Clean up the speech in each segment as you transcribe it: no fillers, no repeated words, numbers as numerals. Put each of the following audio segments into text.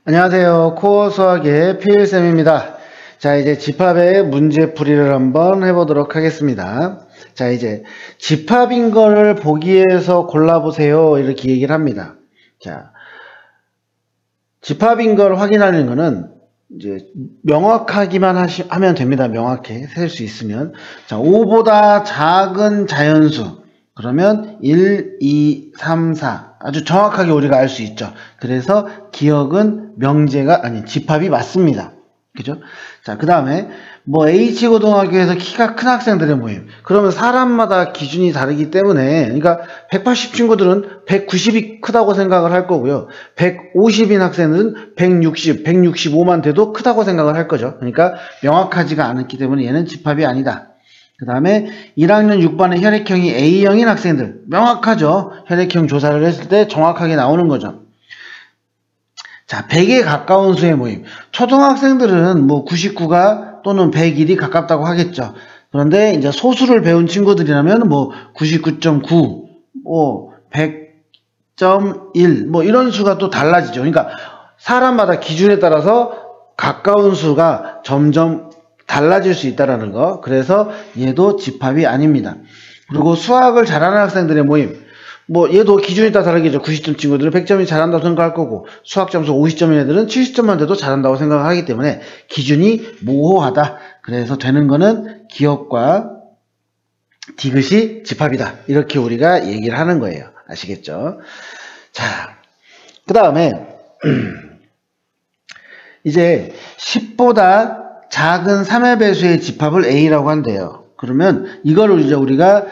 안녕하세요. 코어 수학의 필쌤입니다. 자, 이제 집합의 문제풀이를 한번 해보도록 하겠습니다. 자, 이제 집합인 거를 보기 위해서 골라보세요. 이렇게 얘기를 합니다. 자, 집합인 걸 확인하는 거는 이제 명확하기만 하면 됩니다. 명확히 셀 수 있으면. 자, 5보다 작은 자연수. 그러면 1, 2, 3, 4. 아주 정확하게 우리가 알 수 있죠. 그래서 기억은 집합이 맞습니다. 그죠? 자, 그 다음에 H고등학교에서 키가 큰 학생들의 모임. 그러면 사람마다 기준이 다르기 때문에, 그러니까 180 친구들은 190이 크다고 생각을 할 거고요. 150인 학생들은 160, 165만 돼도 크다고 생각을 할 거죠. 그러니까 명확하지가 않았기 때문에 얘는 집합이 아니다. 그 다음에 1학년 6반의 혈액형이 A형인 학생들. 명확하죠. 혈액형 조사를 했을 때 정확하게 나오는 거죠. 자, 100에 가까운 수의 모임. 초등학생들은 99가 또는 101이 가깝다고 하겠죠. 그런데 이제 소수를 배운 친구들이라면 99.9, 100.1 이런 수가 또 달라지죠. 그러니까 사람마다 기준에 따라서 가까운 수가 점점 달라질 수 있다는 거. 그래서 얘도 집합이 아닙니다. 그리고 수학을 잘하는 학생들의 모임. 얘도 기준에 따라 다르겠죠. 90점 친구들은 100점이 잘한다고 생각할 거고, 수학 점수 50점인 애들은 70점만 돼도 잘한다고 생각을 하기 때문에 기준이 모호하다. 그래서 되는 거는 기억과 디귿이 집합이다. 이렇게 우리가 얘기를 하는 거예요. 아시겠죠? 자, 그 다음에 이제 10보다 작은 3의 배수의 집합을 A라고 한대요. 그러면 이거를 이제 우리가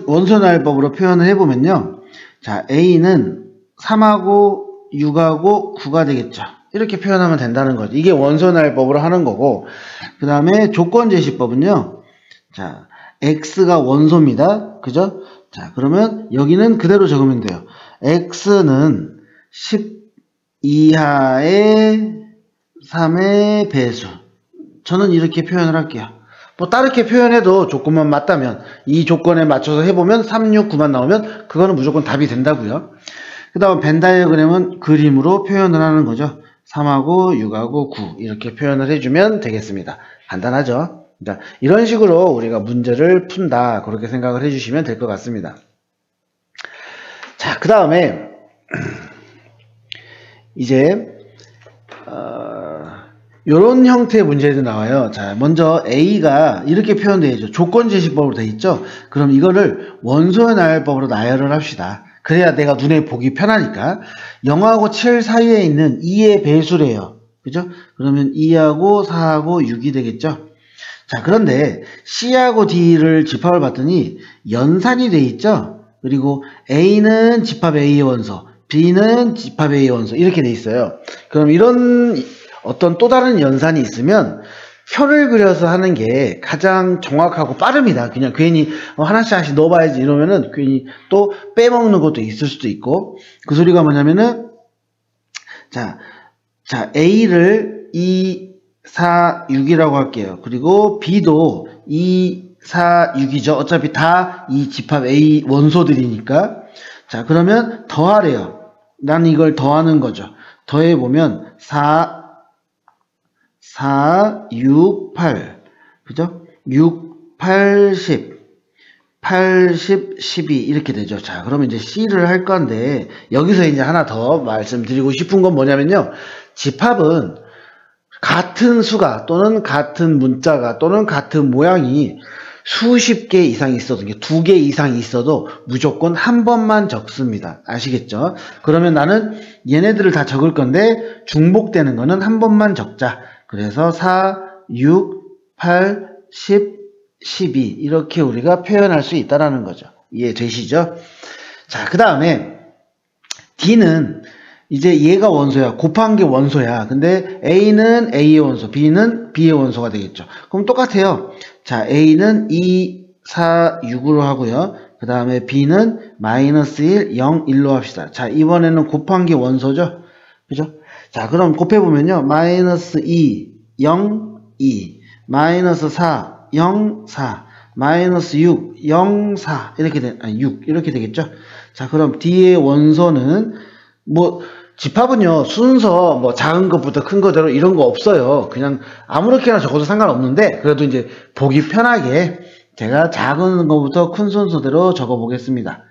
원소나열법으로 표현을 해보면요. 자, A는 3하고 6하고 9가 되겠죠. 이렇게 표현하면 된다는 거죠. 이게 원소나열법으로 하는 거고, 그 다음에 조건제시법은요. 자, X가 원소입니다. 그죠? 자, 그러면 여기는 그대로 적으면 돼요. X는 10 이하의 3의 배수. 저는 이렇게 표현을 할게요. 다르게 표현해도 조건만 맞다면, 이 조건에 맞춰서 해보면 3, 6, 9만 나오면 그거는 무조건 답이 된다고요. 그 다음 벤 다이어그램은 그림으로 표현을 하는 거죠. 3하고 6하고 9 이렇게 표현을 해주면 되겠습니다. 간단하죠? 그러니까 이런 식으로 우리가 문제를 푼다, 그렇게 생각을 해주시면 될 것 같습니다. 자, 그 다음에 이제 이런 형태의 문제도 나와요. 자, 먼저 A가 이렇게 표현되어 있죠. 조건제시법으로 되어 있죠. 그럼 이거를 원소의 나열법으로 나열을 합시다. 그래야 내가 눈에 보기 편하니까. 0하고 7 사이에 있는 2의 배수래요. 그죠? 그러면 2하고 4하고 6이 되겠죠. 자, 그런데 C하고 D를 집합을 봤더니 연산이 되어 있죠. 그리고 A는 집합 A의 원소, B는 집합 A의 원소, 이렇게 되어 있어요. 그럼 이런 어떤 또 다른 연산이 있으면 표를 그려서 하는 게 가장 정확하고 빠릅니다. 그냥 괜히 하나씩 넣어봐야지 이러면은 괜히 또 빼먹는 것도 있을 수도 있고, 그 소리가 뭐냐면은 자 A를 2, 4, 6이라고 할게요. 그리고 B도 2, 4, 6이죠. 어차피 다 이 집합 A 원소들이니까. 자, 그러면 더하래요. 난 이걸 더하는 거죠. 더해보면 4, 6, 8. 그죠? 6, 8, 10. 80, 12. 이렇게 되죠. 자, 그러면 이제 C를 할 건데, 여기서 이제 하나 더 말씀드리고 싶은 건 뭐냐면요. 집합은 같은 수가 또는 같은 문자가 또는 같은 모양이 수십 개 이상 있어도, 2개 이상 있어도 무조건 한 번만 적습니다. 아시겠죠? 그러면 나는 얘네들을 다 적을 건데 중복되는 거는 한 번만 적자. 그래서 4, 6, 8, 10, 12 이렇게 우리가 표현할 수 있다는 거죠. 이해되시죠? 자, 그 다음에 D는 이제 얘가 원소야. 곱한 게 원소야. 근데 A는 A의 원소, B는 B의 원소가 되겠죠. 그럼 똑같아요. 자, A는 2, 4, 6으로 하고요. 그 다음에 B는 마이너스 1, 0, 1로 합시다. 자, 이번에는 곱한 게 원소죠. 그죠? 자, 그럼 곱해보면요. 마이너스 2, 0, 2, 마이너스 4, 0, 4, 마이너스 6, 0, 4 이렇게 6 이렇게 되겠죠. 자, 그럼 D의 원소는 집합은요, 순서, 뭐, 작은 것부터 큰 거대로 이런 거 없어요. 그냥 아무렇게나 적어도 상관없는데, 그래도 이제 보기 편하게 제가 작은 것부터 큰 순서대로 적어 보겠습니다.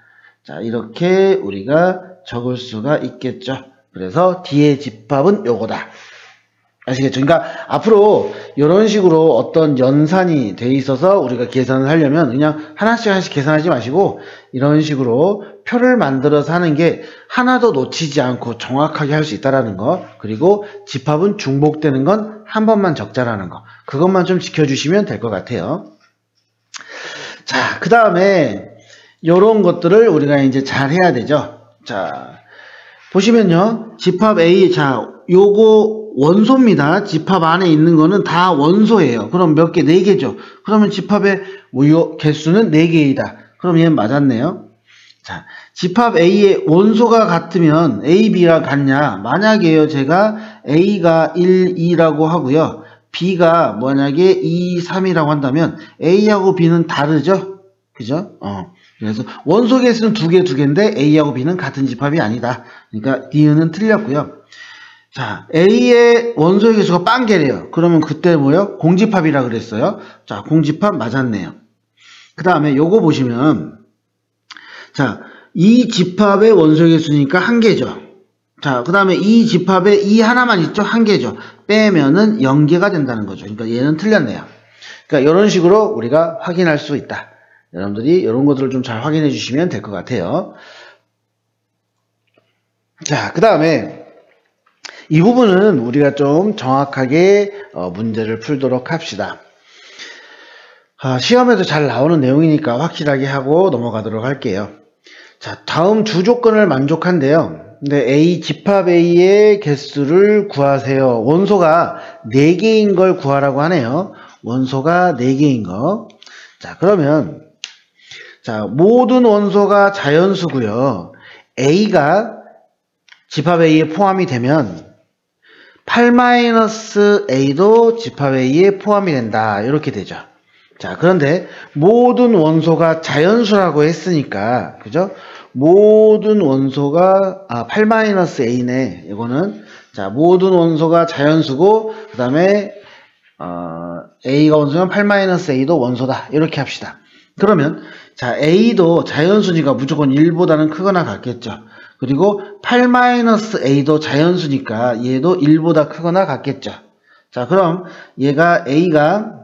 자, 이렇게 우리가 적을 수가 있겠죠. 그래서 뒤에 집합은 요거다. 아시겠죠? 그러니까 앞으로 이런 식으로 어떤 연산이 돼 있어서 우리가 계산을 하려면 그냥 하나씩 하나씩 계산하지 마시고 이런 식으로 표를 만들어서 하는 게 하나도 놓치지 않고 정확하게 할 수 있다라는 거, 그리고 집합은 중복되는 건 한 번만 적자라는 거, 그것만 좀 지켜주시면 될 것 같아요. 자, 그 다음에 이런 것들을 우리가 이제 잘 해야 되죠. 자, 보시면요, 집합 A, 자, 요거 원소입니다. 집합 안에 있는 거는 다 원소예요. 그럼 몇 개? 4개죠. 그러면 집합의 개수는 4개이다. 그럼 얘는 맞았네요. 자, 집합 A의 원소가 같으면 A, B랑 같냐? 만약에요, 제가 A가 1, 2라고 하고요. B가 만약에 2, 3이라고 한다면 A하고 B는 다르죠? 그죠? 그래서 원소 개수는 2개인데 A하고 B는 같은 집합이 아니다. 그러니까 D는 틀렸고요. 자, A의 원소의 개수가 빵개래요. 그러면 그때 뭐요? 공집합이라 그랬어요. 자, 공집합 맞았네요. 그 다음에 요거 보시면, 자, 이 집합의 원소의 개수니까 1개죠. 자, 그 다음에 이 집합에 이 하나만 있죠? 1개죠. 빼면은 0개가 된다는 거죠. 그러니까 얘는 틀렸네요. 그러니까 이런 식으로 우리가 확인할 수 있다. 여러분들이 이런 것들을 좀 잘 확인해 주시면 될 것 같아요. 자, 그 다음에 이 부분은 우리가 좀 정확하게 문제를 풀도록 합시다. 시험에도 잘 나오는 내용이니까 확실하게 하고 넘어가도록 할게요. 자, 다음 두 조건을 만족한데요. 근데 A, 집합 A의 개수를 구하세요. 원소가 4개인 걸 구하라고 하네요. 원소가 4개인 거. 자, 그러면 자, 모든 원소가 자연수고요. A가 집합 A에 포함이 되면 8-A도 집합 A에 포함이 된다. 이렇게 되죠. 자, 그런데 모든 원소가 자연수라고 했으니까, 그죠? 모든 원소가 8-A네. 이거는 자, 모든 원소가 자연수고 그 다음에 A가 원소면 8-A도 원소다. 이렇게 합시다. 그러면 자, A도 자연수니까 무조건 1보다는 크거나 같겠죠. 그리고 8-A도 자연수니까 얘도 1보다 크거나 같겠죠. 자, 그럼 얘가 A가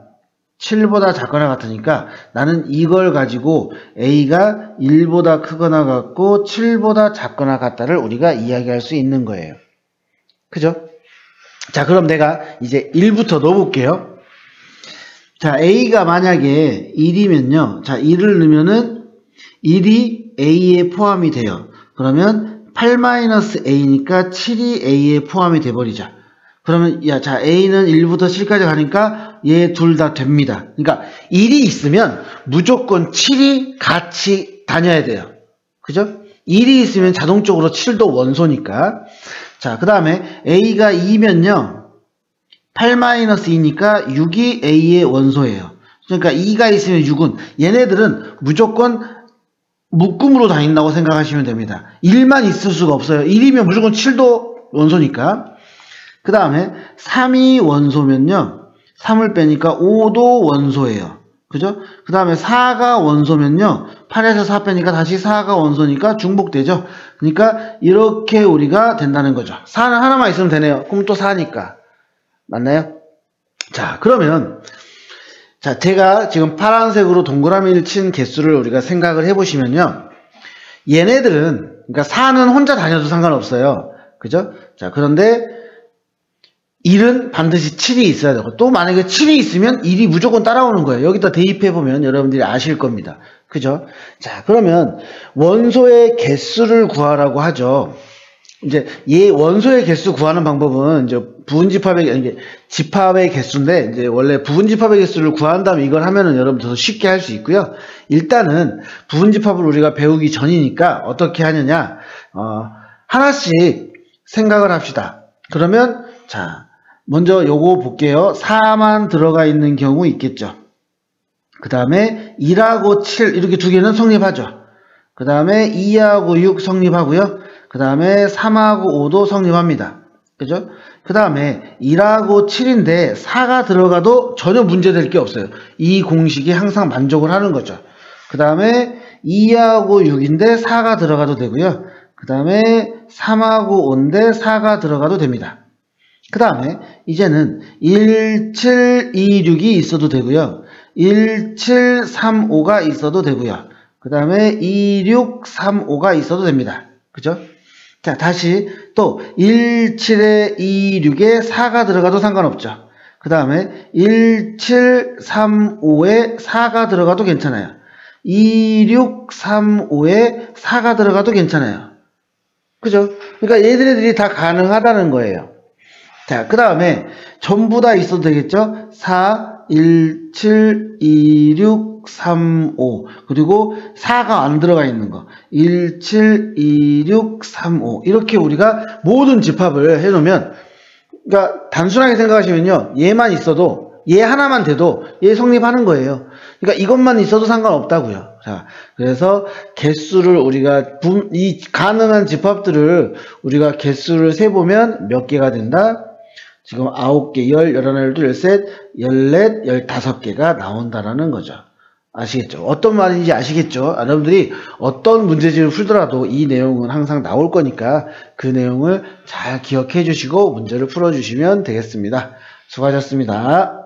7보다 작거나 같으니까 나는 이걸 가지고 A가 1보다 크거나 같고 7보다 작거나 같다를 우리가 이야기할 수 있는 거예요. 그죠? 자, 그럼 내가 이제 1부터 넣어볼게요. 자, A가 만약에 1이면요. 자, 1을 넣으면은 1이 A에 포함이 돼요. 그러면 8-A니까 7이 A에 포함이 돼버리자. 그러면 자, A는 1부터 7까지 가니까 얘 둘 다 됩니다. 그러니까 1이 있으면 무조건 7이 같이 다녀야 돼요. 그죠? 1이 있으면 자동적으로 7도 원소니까. 자, 그 다음에 A가 2면요. 8-2니까 6이 A의 원소예요. 그러니까 2가 있으면 6은 얘네들은 무조건 묶음으로 다닌다고 생각하시면 됩니다. 1만 있을 수가 없어요. 1이면 무조건 7도 원소니까. 그 다음에 3이 원소면요. 3을 빼니까 5도 원소예요. 그죠? 그 다음에 4가 원소면요. 8에서 4 빼니까 다시 4가 원소니까 중복되죠. 그러니까 이렇게 우리가 된다는 거죠. 4는 하나만 있으면 되네요. 그럼 또 4니까. 맞나요? 자, 그러면 자, 제가 지금 파란색으로 동그라미를 친 개수를 우리가 생각을 해보시면요. 얘네들은, 그러니까 4는 혼자 다녀도 상관없어요. 그죠? 자, 그런데 1은 반드시 7이 있어야 되고, 또 만약에 7이 있으면 1이 무조건 따라오는 거예요. 여기다 대입해보면 여러분들이 아실 겁니다. 그죠? 자, 그러면 원소의 개수를 구하라고 하죠. 이제 얘 원소의 개수 구하는 방법은 이제 부분집합의 집합의 개수인데 이제 원래 부분집합의 개수를 구한 다음에 이걸 하면은 여러분들 더 쉽게 할 수 있고요. 일단은 부분집합을 우리가 배우기 전이니까 어떻게 하느냐 하나씩 생각을 합시다. 그러면 자 먼저 요거 볼게요. 4만 들어가 있는 경우 있겠죠. 그 다음에 2하고 7 이렇게 두 개는 성립하죠. 그 다음에 2하고 6 성립하고요. 그 다음에 3하고 5도 성립합니다. 그죠? 그 다음에 1하고 7인데 4가 들어가도 전혀 문제될 게 없어요. 이 공식이 항상 만족을 하는 거죠. 그 다음에 2하고 6인데 4가 들어가도 되고요. 그 다음에 3하고 5인데 4가 들어가도 됩니다. 그 다음에 이제는 1, 7, 2, 6이 있어도 되고요. 1, 7, 3, 5가 있어도 되고요. 그 다음에 2, 6, 3, 5가 있어도 됩니다. 그죠? 자, 다시 또 1, 7에 2, 6에 4가 들어가도 상관없죠. 그 다음에 1, 7, 3, 5에 4가 들어가도 괜찮아요. 2, 6, 3, 5에 4가 들어가도 괜찮아요. 그죠? 그러니까 얘들이 다 가능하다는 거예요. 자, 그 다음에 전부 다 있어도 되겠죠? 4, 1, 7, 2, 6, 3, 5 그리고 4가 안 들어가 있는 거 1, 7, 2, 6, 3, 5 이렇게 우리가 모든 집합을 해놓으면 그러니까 단순하게 생각하시면요 얘만 있어도 얘 하나만 돼도 얘 성립하는 거예요. 그러니까 이것만 있어도 상관없다고요. 자, 그래서 개수를 우리가 이 가능한 집합들을 우리가 개수를 세보면 몇 개가 된다? 지금 9개, 10, 11, 12, 14, 15개가 나온다라는 거죠. 아시겠죠? 어떤 말인지 아시겠죠? 여러분들이 어떤 문제집을 풀더라도 이 내용은 항상 나올 거니까 그 내용을 잘 기억해 주시고 문제를 풀어 주시면 되겠습니다. 수고하셨습니다.